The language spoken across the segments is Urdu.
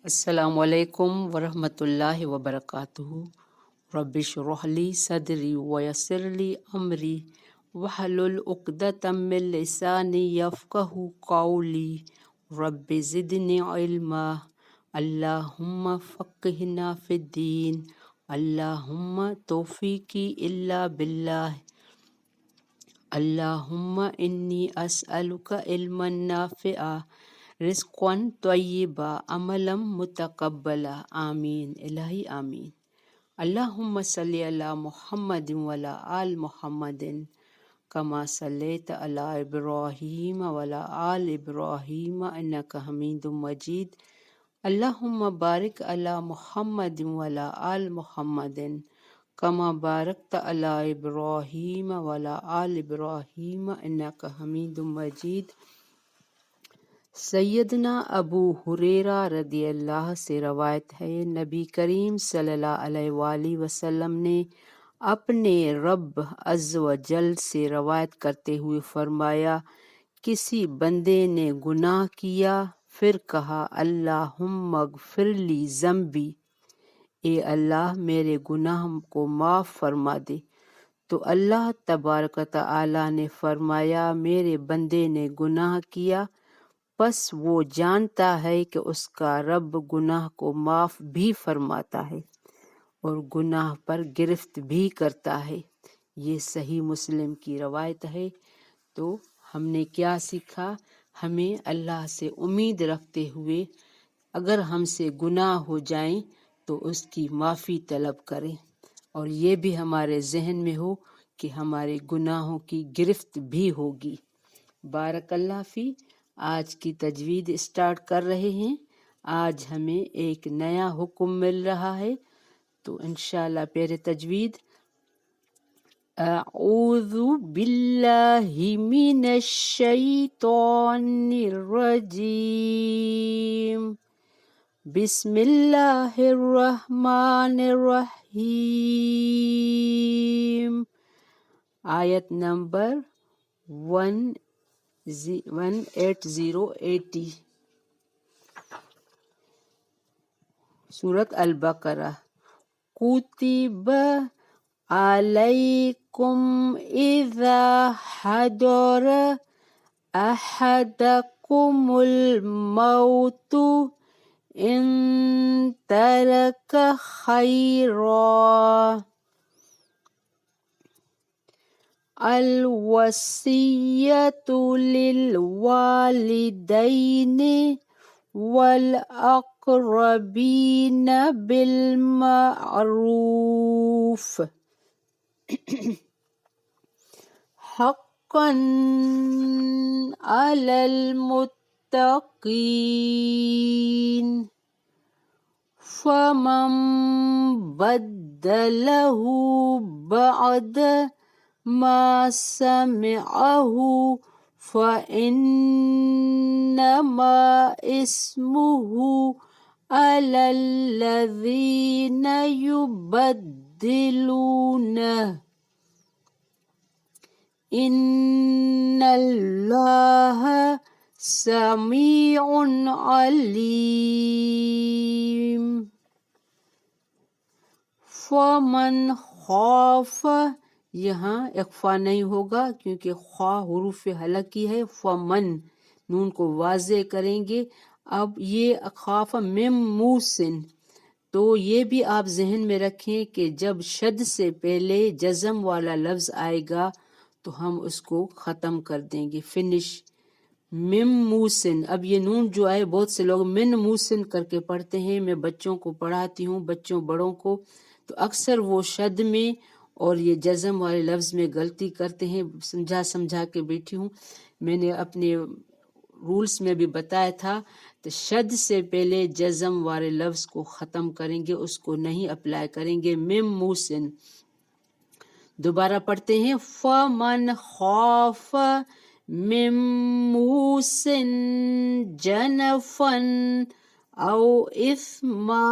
السلام علیکم ورحمۃ اللہ وبرکاتہ۔ رب اشرح لی صدری ویسر لی امری واحلل عقدۃ من لسانی یفقہوا قولی رب زدنی علما۔ اللہم فقہنا فی الدین، اللہم توفیقی الا باللہ، اللہم انی اسألک علما نافعا رزقا طیبا عملا متقبلا، آمین الہی آمین۔ اللہم صلی علی محمد وعلی آل محمد کما صلیت علی ابراہیم وعلی آل ابراہیم انک حمید مجید۔ اللہم بارک علی محمد وعلی آل محمد کما بارکت علی ابراہیم وعلی آل ابراہیم انک حمید مجید۔ سیدنا ابو ہریرہ رضی اللہ سے روایت ہے، نبی کریم صلی اللہ علیہ وآلہ وسلم نے اپنے رب عز و جل سے روایت کرتے ہوئے فرمایا، کسی بندے نے گناہ کیا، پھر کہا اللہم اغفر لی ذنبی، اے اللہ میرے گناہ کو معاف فرما دے، تو اللہ تبارک و تعالی نے فرمایا میرے بندے نے گناہ کیا، پس وہ جانتا ہے کہ اس کا رب گناہ کو معاف بھی فرماتا ہے اور گناہ پر گرفت بھی کرتا ہے۔ یہ صحیح مسلم کی روایت ہے۔ تو ہم نے کیا سیکھا؟ ہمیں اللہ سے امید رکھتے ہوئے اگر ہم سے گناہ ہو جائیں تو اس کی معافی طلب کریں، اور یہ بھی ہمارے ذہن میں ہو کہ ہمارے گناہوں کی گرفت بھی ہوگی۔ بارک اللہ فی۔ آج کی تجوید اسٹارٹ کر رہے ہیں۔ آج ہمیں ایک نیا حکم مل رہا ہے، تو انشاءاللہ پیر تجوید: اعوذ باللہ من الشیطان الرجیم، بسم اللہ الرحمن الرحیم۔ آیت نمبر 180 سورۃ البقرہ۔ کتب علیکم اذا حضر احدکم الموت ان ترک خیرا الوصیۃ للوالدین والاقربین بالمعروف حقا علی المتقین، فمن بدلہ بعد ما سمعہ فإنما اسمہ علی الذین یبدلونہ، ان اللہ سمیع علیم۔ فمن خاف، یہاں اخفا نہیں ہوگا کیونکہ خواہ حروف حلقی ہے۔ فمن، نون کو واضح کریں گے۔ اب یہ خاف مم موسن، تو یہ بھی آپ ذہن میں رکھیں کہ جب شد سے پہلے جزم والا لفظ آئے گا تو ہم اس کو ختم کر دیں گے، فنش۔ مم موسن، اب یہ نون جو آئے بہت سے لوگ من موسن کر کے پڑھتے ہیں، میں بچوں کو پڑھاتی ہوں، بچوں بڑوں کو، تو اکثر وہ شد میں اور یہ جزم والے لفظ میں غلطی کرتے ہیں۔ سمجھا کے بیٹھی ہوں، میں نے اپنے رولز میں بھی بتایا تھا، تو شد سے پہلے جزم والے لفظ کو ختم کریں گے، اس کو نہیں اپلائی کریں گے۔ مم موسن، دوبارہ پڑھتے ہیں، فمن خاف من موسن جنفا او اثما۔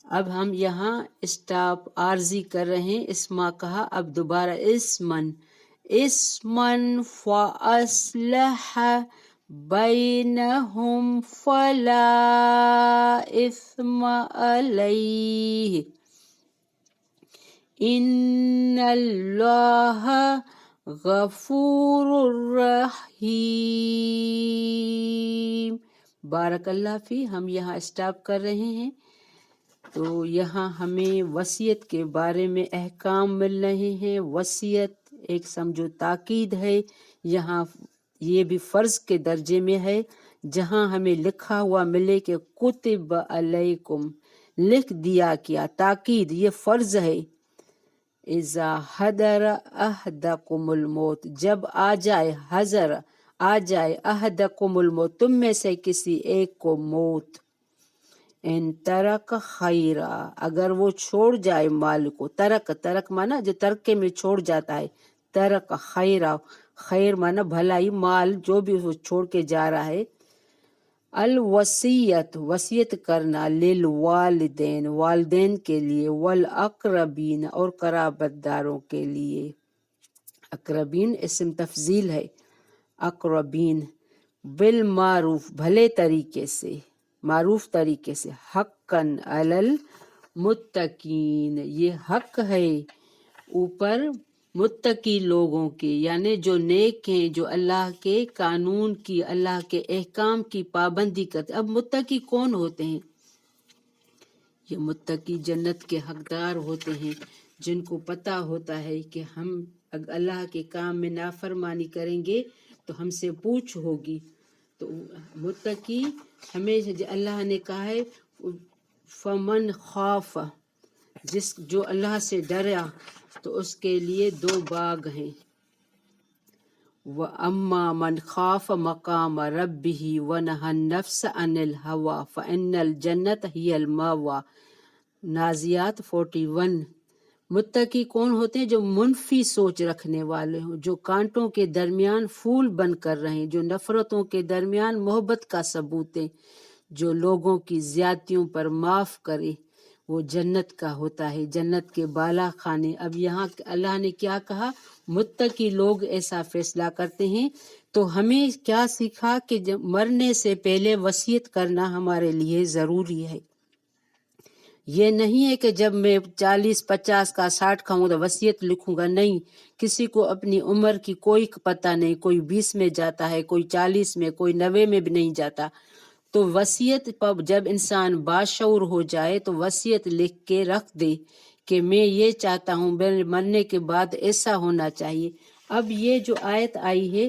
اب ہم یہاں اسٹاپ عارضی کر رہے ہیں، اسما کہا، اب دوبارہ اسمن فاصلح بینہم فلا اثم علیہ ان اللہ غفور رحیم۔ بارک اللہ فی۔ ہم یہاں اسٹاپ کر رہے ہیں۔ تو یہاں ہمیں وصیت کے بارے میں احکام مل رہے ہیں۔ وصیت ایک سمجھو تاکید ہے، یہاں یہ بھی فرض کے درجے میں ہے، جہاں ہمیں لکھا ہوا ملے کہ کتب علیکم، لکھ دیا کیا، تاکید یہ فرض ہے۔ اذا حضر احدکم الموت، جب آ جائے، حضر آ جائے، احدکم الموت، تم میں سے کسی ایک کو موت، ان ترک خیرا، اگر وہ چھوڑ جائے مال کو، ترک مانا جو ترکے میں چھوڑ جاتا ہے، ترک خیرا، خیر مانا بھلائی، مال جو بھی وہ چھوڑ کے جا رہا ہے، الوصیت، وصیت کرنا، للوالدین، والدین کے لیے، والاقربین، اور قرابت داروں کے لیے۔ اقربین اسم تفضیل ہے، اقربین، بالمعروف، بھلے طریقے سے، معروف طریقے سے، حقاً علی المتقین، یہ حق ہے اوپر متقی لوگوں کے، یعنی جو نیک ہیں، جو اللہ کے قانون کی، اللہ کے احکام کی پابندی کرتے۔ اب متقی کون ہوتے ہیں؟ یہ متقی جنت کے حقدار ہوتے ہیں، جن کو پتہ ہوتا ہے کہ ہم اللہ کے کام میں نافرمانی کریں گے تو ہم سے پوچھ ہوگی۔ تو متقی ہمیشہ، اللہ نے کہا ہے فمن خاف، جو اللہ سے ڈرا تو اس کے لیے 2 باغ ہیں، وَأَمَّا مَنْ خَافَ مَقَامَ رَبِّهِ وَنَهَى النَّفْسَ عَنِ الْهَوَىٰ فَإِنَّ الْجَنَّةَ هِيَ الْمَأْوَىٰ۔ نازیات 41۔ متقی کون ہوتے ہیں؟ جو منفی سوچ رکھنے والے ہوں، جو کانٹوں کے درمیان پھول بن کر رہیں، جو نفرتوں کے درمیان محبت کا ثبوت ہے، جو لوگوں کی زیادتیوں پر معاف کرے، وہ جنت کا ہوتا ہے، جنت کے بالا خانے۔ اب یہاں اللہ نے کیا کہا؟ متقی لوگ ایسا فیصلہ کرتے ہیں۔ تو ہمیں کیا سیکھا کہ مرنے سے پہلے وصیت کرنا ہمارے لیے ضروری ہے۔ یہ نہیں ہے کہ جب میں 40 50 کا 60 کا ہوں تو وصیت لکھوں گا، نہیں۔ کسی کو اپنی عمر کی کوئی پتہ نہیں، کوئی 20 میں جاتا ہے، کوئی 40 میں، کوئی 90 میں بھی نہیں جاتا۔ تو وصیت جب انسان باشعور ہو جائے تو وصیت لکھ کے رکھ دے کہ میں یہ چاہتا ہوں، میرے مرنے کے بعد ایسا ہونا چاہیے۔ اب یہ جو آیت آئی ہے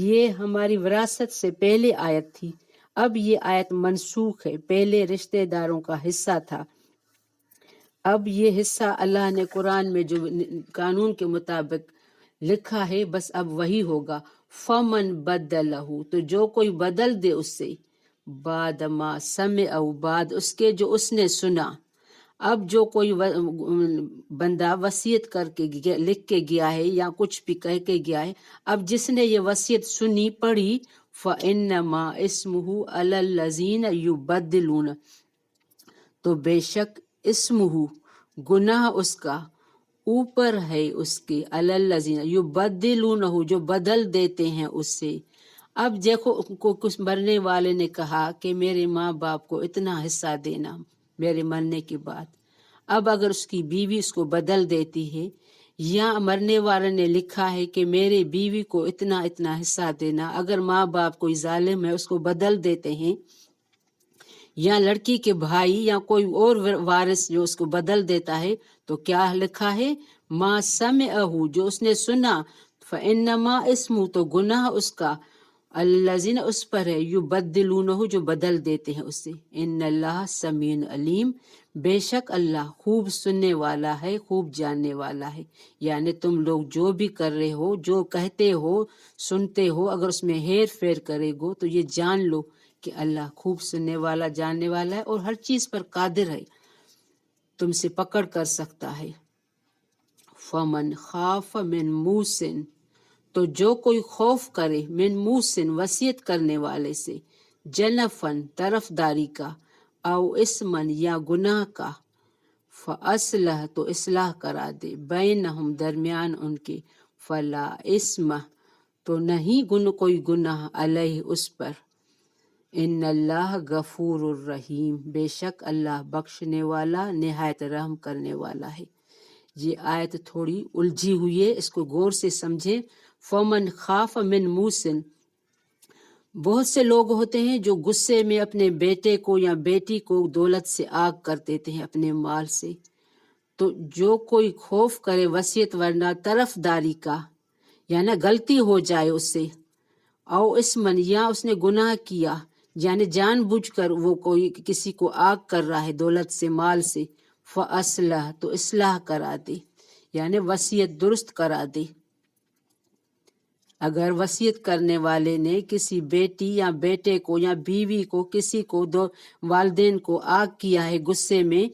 یہ ہماری وراثت سے پہلے آیت تھی، اب یہ آیت منسوخ ہے، پہلے رشتہ داروں کا حصہ تھا، اب یہ حصہ اللہ نے قرآن میں جو قانون کے مطابق لکھا ہے بس اب وہی ہوگا۔ فمن بدلہ، تو جو کوئی بدل دے اس سے، بعد ما سمع، بعد اس کے جو اس نے سنا۔ اب جو کوئی بندہ وصیت کر کے لکھ کے گیا ہے یا کچھ بھی کہہ کے گیا ہے، اب جس نے یہ وصیت سنی، پڑھی، فَإِنَّمَا اسْمُهُ عَلَى الَّذِينَ يُبَدِّلُونَ، تو بے شک اسمہ، گناہ اس کا اوپر ہے اس کے، عَلَى الَّذِينَ يُبَدِّلُونَهُ، جو بدل دیتے ہیں اس سے۔ اب دیکھو کو کچھ مرنے والے نے کہا کہ میرے ماں باپ کو اتنا حصہ دینا میرے مرنے کے بعد، اب اگر اس کی بیوی اس کو بدل دیتی ہے، یا مرنے والے نے لکھا ہے کہ میرے بیوی کو اتنا اتنا حصہ دینا، اگر ماں باپ کوئی ظالم ہے اس کو بدل دیتے ہیں، یا لڑکی کے بھائی یا کوئی اور وارث جو اس کو بدل دیتا ہے، تو کیا لکھا ہے؟ ما سمعہ، جو اس نے سنا، فإنما اسمہ، تو گناہ اس کا، الذین اس پر ہے، یبدلونہ، جو بدل دیتے ہیں اس سے۔ ان اللہ سمیع علیم، بے شک اللہ خوب سننے والا ہے، خوب جاننے والا ہے۔ یعنی تم لوگ جو بھی کر رہے ہو، جو کہتے ہو، سنتے ہو، اگر اس میں ہیر پھیر کرے گو تو یہ جان لو کہ اللہ خوب سننے والا، جاننے والا ہے، اور ہر چیز پر قادر ہے، تم سے پکڑ کر سکتا ہے۔ فمن خاف من موسن، تو جو کوئی خوف کرے، من موسن، وصیت کرنے والے سے، جنفن، طرف داری کا، او اسمن، یا گناہ کا، فاصلح، تو اصلاح کرا دے، بینہم، درمیان ان کے، فلا اسمہ، تو نہیں کوئی گناہ علیہ اس پر، ان اللہ غفور الرحیم، بے شک اللہ بخشنے والا نہایت رحم کرنے والا ہے۔ یہ آیت تھوڑی الجھی ہوئی ہے، اس کو غور سے سمجھیں۔ فمن خاف من موسن، بہت سے لوگ ہوتے ہیں جو غصے میں اپنے بیٹے کو یا بیٹی کو دولت سے آگ کر دیتے ہیں، اپنے مال سے۔ تو جو کوئی خوف کرے وصیت ورنہ طرف داری کا، یعنی غلطی ہو جائے اس سے، او اسمن، یا اس نے گناہ کیا، یعنی جان بوجھ کر وہ کوئی کسی کو آگ کر رہا ہے دولت سے، مال سے، فاصلح، تو اصلاح کرا دے، یعنی وصیت درست کرا دے۔ اگر وصیت کرنے والے نے کسی بیٹی یا بیٹے کو یا بیوی کو، کسی کو، دو والدین کو آگ کیا ہے غصے میں،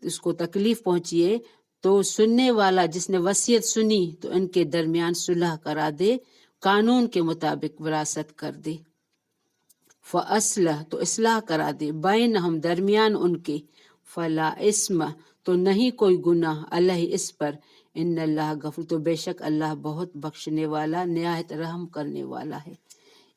اس کو تکلیف پہنچی ہے، تو سننے والا جس نے وصیت سنی تو ان کے درمیان صلح کرا دے، قانون کے مطابق وراثت کر دے۔ فاصلح، تو اصلاح کرا دے، بینہم، درمیان ان کے، فلا اسم، تو نہیں کوئی گناہ، علیہ، اس پر، ان اللہ غفور، تو بے شک اللہ بہت بخشنے والا نہایت رحم کرنے والا ہے۔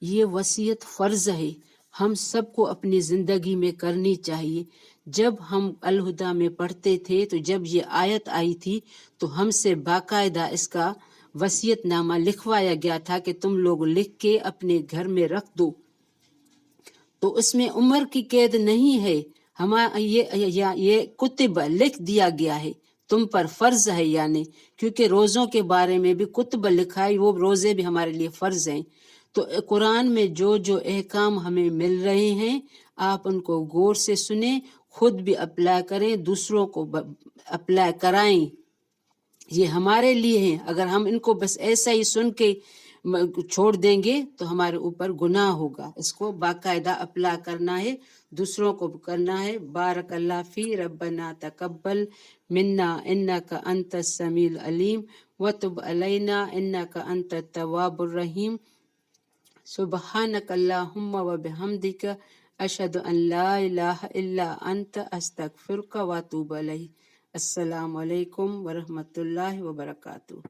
یہ وصیت فرض ہے، ہم سب کو اپنی زندگی میں کرنی چاہیے۔ جب ہم الہدیٰ میں پڑھتے تھے تو جب یہ آیت آئی تھی تو ہم سے باقاعدہ اس کا وصیت نامہ لکھوایا گیا تھا کہ تم لوگ لکھ کے اپنے گھر میں رکھ دو۔ تو اس میں عمر کی قید نہیں ہے، یہ کتب لکھ دیا گیا ہے، تم پر فرض ہے، یعنی کیونکہ روزوں کے بارے میں بھی کتب لکھا ہے، وہ روزے بھی ہمارے لیے فرض ہیں۔ تو قرآن میں جو جو احکام ہمیں مل رہے ہیں آپ ان کو غور سے سنیں، خود بھی اپلائی کریں، دوسروں کو اپلائی کرائیں، یہ ہمارے لیے ہیں۔ اگر ہم ان کو بس ایسا ہی سن کے چھوڑ دیں گے تو ہمارے اوپر گناہ ہوگا، اس کو باقاعدہ اپلائی کرنا ہے، دوسروں کو کرنا ہے۔ بارک اللہ فی، ربنا تقبل منا انک انت السمیع العلیم وتب علینا انک انت التواب الرحیم، سبحانک اللہم وبحمدک، اشہد ان لا الہ الا انت، استغفرک واتوب الیک۔ السلام علیکم ورحمۃ اللہ وبرکاتہ۔